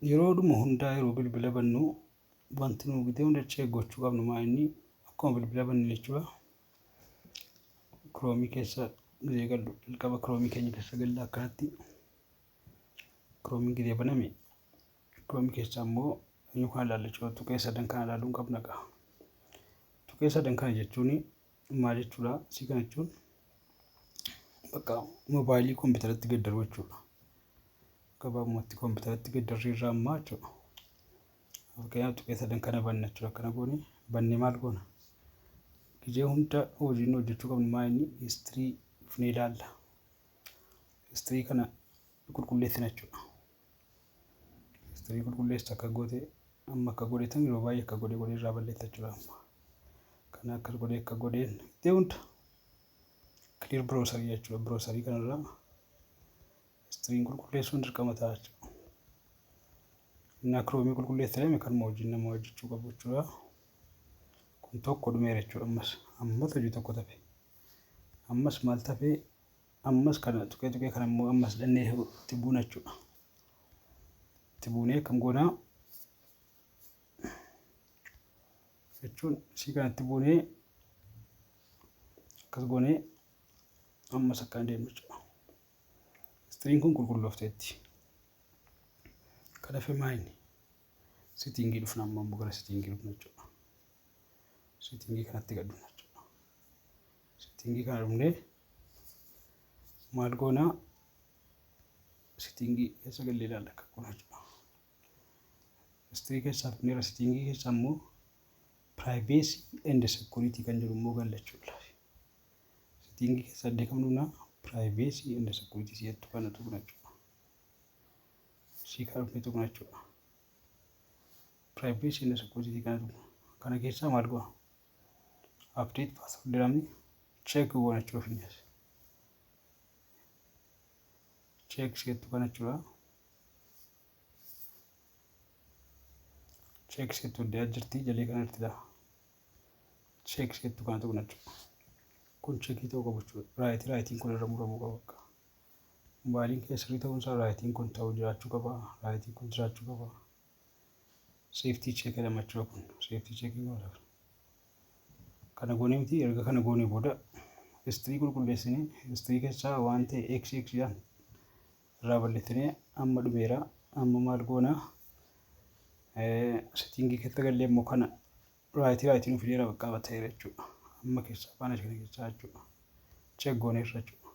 yeroo dhuma hundaa yeroo bilbila bannu wanti nu gitee hunda gochuu qabnu maa inni akkuma bilbila bannu jechuudha. Kiroomii keessa gizee gallu jalqaba kiroomii keenya keessa galla akkanatti kiroomii gizee baname kiroomii keessa immoo yookaan ilaallachuu tuqee sadan kana ilaaluun qabna qaba. Tuqee sadan kana jechuun maal jechuudha? Si kana jechuun bakka moobaayilii kompiitaratti gaddaruu jechuudha. Gabaabumatti kompiitaratti gaddarrii irraa ammaa jechuudha. Fakkeenyaaf tuqee sadan kana banna jechuudha. Akkana goone bannee maal goona? Gizee hunda hojiin hojjechuu qabnu maa inni histirii dhufnee ilaalla. Histirii kana qulqulleessina jechuudha. Histirii qulqulleessa akka goote amma akka godhetan yeroo baay'ee akka godhee irraa balleessa jechuudha. Kana akka godheen gizee hunda clear browser jechuudha. Browserii kanarraa histiriin qulqulleessuun dirqama ta'a jechuudha. Inni kiroomii qulqulleessanii kan hojiin nama hojjechuu qabu jechuudha. Kun tokko dhumeera jechuudha. Ammas hojii tokko tafe. Ammas maal tafe? Ammas kana tuqee kana immoo ammas dhannee itti buuna jechuudha. Itti buunee kam goonaa jechuun si kanatti buunee akkas goonee ammas akka deemnu jechuudha. Histiriin kun qulqulloofteetti. Kana fi maayini sitingii dhufna amma immoo gara sitingii dhufna jechuudha. Sitingii kanatti gadhufna jechuudha. Sitingii kana dhufnee maal goonaa sitingii keessa gallee ilaalla akka goona jechuudha. Histirii keessaa dhufneera sitingii keessaa immoo privacy and security kan jedhu immoo galla jechuudha. Sitingii keessaa deekamnu na privacy and security si'attu kana tuqna jechuudha. Si kana dhufnee tuqna jechuudha. Privacy and security kana tuqna. Kana keessaa maal goona? Update password jedhamni check goona jechuudha finnes. Check si'attu kana jechuudha. Check si'attu adda jirti jalee kana irratti dha. Check si'attu kana tuqna jechuudha. Kun checkii ta'uu qabu jechuudha. Raayitiin kun irra muramuu qaba. Moobaayiliin keessatti ta'uun isaa raayitiin kun ta'uu jiraachuu qaba. Raayitiin kun jiraachuu qaba. Safety check jedhama jechuudha kun. Safety checking godha. Kana goonee miti erga kana goonee booda histirii qulqulleessinee histirii keessaa waan ta'e XX jedhan irraa balleessinee amma dhumeera. Amma maal goona? Sitingii keessa gallee immoo kana raayitiin fideera bakka ta'eera jechuudha. Amma keessaa faana kana keessaa jechuudha. Check gooneerra jechuudha.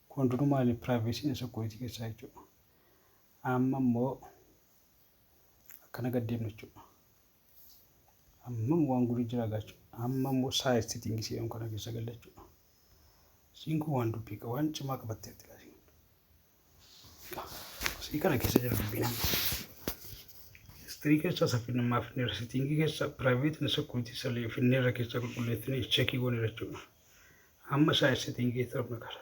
Kun duruu maali? Privacy and security keessaa jechuudha. Amma immoo akkana gaddeemna jechuudha. Amma waan gurii jira jechuudha. Amma immoo size sitingii jedhamu kana keessa galla jechuudha. Siin kun waan dubbii qaba waan cimaa qabatteetti laasiin. Sii kana keessa jira dubbiin amma. Histirii keessa saffisummaa finneera sitingii keessa private and security salee finneera keessa qulqulleessinee checkii gooneera jechuudha. Amma size sitingii keessa dhufna qara.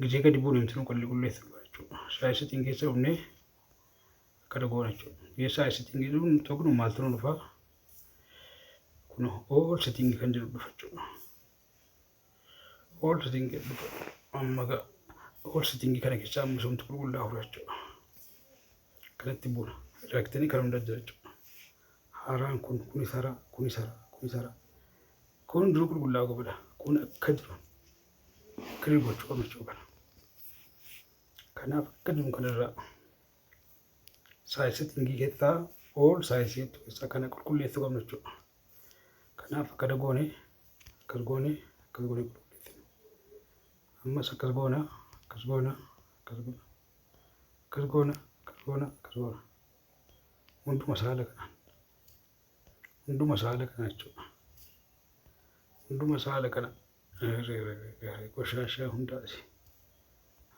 Gizee gadi buune miti nu qulqulleessu jechuudha. Size sitingii keessa dhufnee akkana goona jechuudha. Gizee size sitingii dhufnu tokko maaltu nu dhufaa? Kun all setting kan jedhu dhufa jechuudha. All setting dhufa. Amma all setting kana keessa amma somtu qulqullaa'u jechuudha. Kanatti buuna. Reaktanii kan hunda jira jechuudha. Haaraan kun isara. Kun jiru qulqullaa'u qabudha. Kun akka jiru. Kirii gochuu qabna jechuudha. Kanaaf akka jiru kanarraa size setting keessaa all size keessaa kana qulqulleessuu qabna jechuudha. Kanaaf akkana goone qulqulleessina. Ammas akkas goona. Hunduma saala kana jechuudha. Hunduma saala kana qoshashaa hundaasi.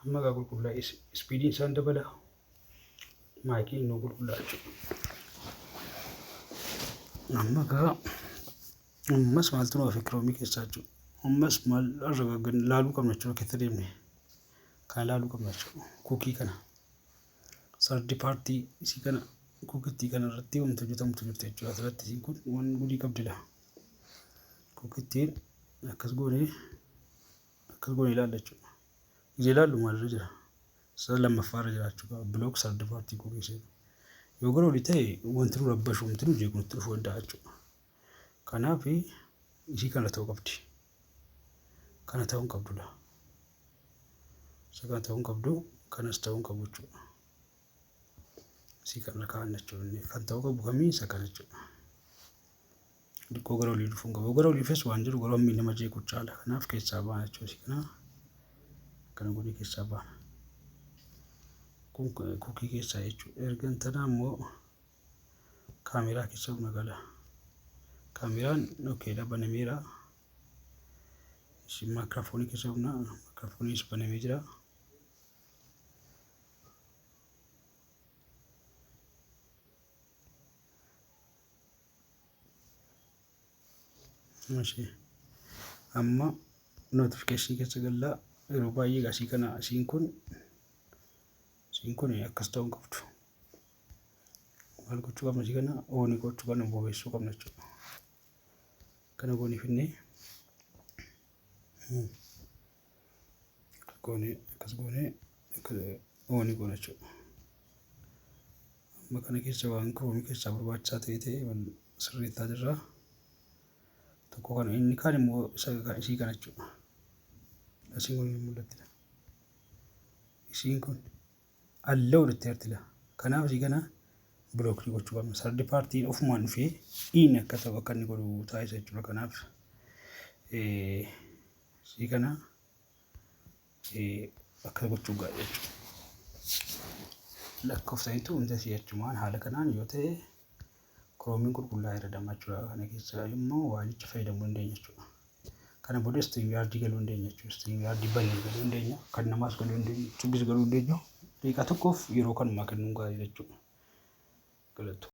Amma gaa qulqullaa'e ispiidiin isaan dabala. Maayikii nu qulqullaa'a jechuudha. Amma gaa ammas maaltu nu hafe kiroomii keessaa jechuudha. Ammas maal laaluu qabna jechuudha keessa deemnee. Kana laaluu qabna jechuudha. Kuukii kana. Sardi paartii isii kana kuukittii kana irratti wanti hojjetamutu jirti jechuudha. Asirratti isiin kun waan gudii qabdudha. Kuukittiin akkas goonee ilaalla jechuudha. Gizee ilaallu maalirra jira? lammaffaa irra jiraachuu qaba. Bilook sardi paartii koo keessa yoo gara olii ta'e wanti nu rabbashu wanti nu jeequ nutti dhufuu danda'a jechuudha. Kanaaf ishii kana ta'uu qabdi. Kana ta'uu hin qabdudha. Isa kana ta'uu hin qabdu kanas ta'uu hin qabu jechuudha. Isii kana kaa'an jechuudha. Kan ta'uu qabu kamii isa kana jechuudha. Dhiqqoo gara olii dhufuu hin qabu. Gara oliifis waan jiru gara hammi nama jeequ caala. Kanaaf keessaa baana jechuudha. Isii kana godhee keessaa baana. Kun kuukii keessaa jechuudha. Erga intanaa immoo kaameraa keessa magaalaa. Kaameraan okeedha banameera. Isin maayikiraafoonii keessa humna maayikiraafooniis banamee jira. Amma notifikashinii keessa gallaa yeroo baay'ee asii kana isiin kun akkas ta'uu hin qabdu. Maal gochuu qabna isii kana oonii gochuu qabna bobeessuu qabna jechuudha. Kana goonii finnee akkas goonee oonii goona jechuudha. Amma kana keessa waan kiroomii keessaa barbaachisaa ta'e sirreessaa jirra. Tokko kana inni kaan immoo isii kana jechuudha. Isiin kun hin mul'attidha. Isiin kun alla walitti artila. Kanaaf isii kana bilookii gochuu qabna. Sardi paartiin ofumaan dhufee inni akka ta'u akka inni godhu taasisa jechuudha. Kanaaf isii kana akka gochuu ga'a jechuudha. Lakkoofsaniitu hundi asii jechumaan haala kanaan yoo ta'e kiroomiin qulqullaa'ee irra deemaa jechuudha. Kana keessa immoo waalicha fayyadamuu dandeenya jechuudha. Kana booda StreamYard galuu dandeenya jechuudha. StreamYard banee galuu dandeenya. Kan namaas galuu dandeenya. Chubbis galuu dandeenya. Daqiiqaa tokkoof yeroo kanumaa kennuun gaarii jechuudha. Galatu.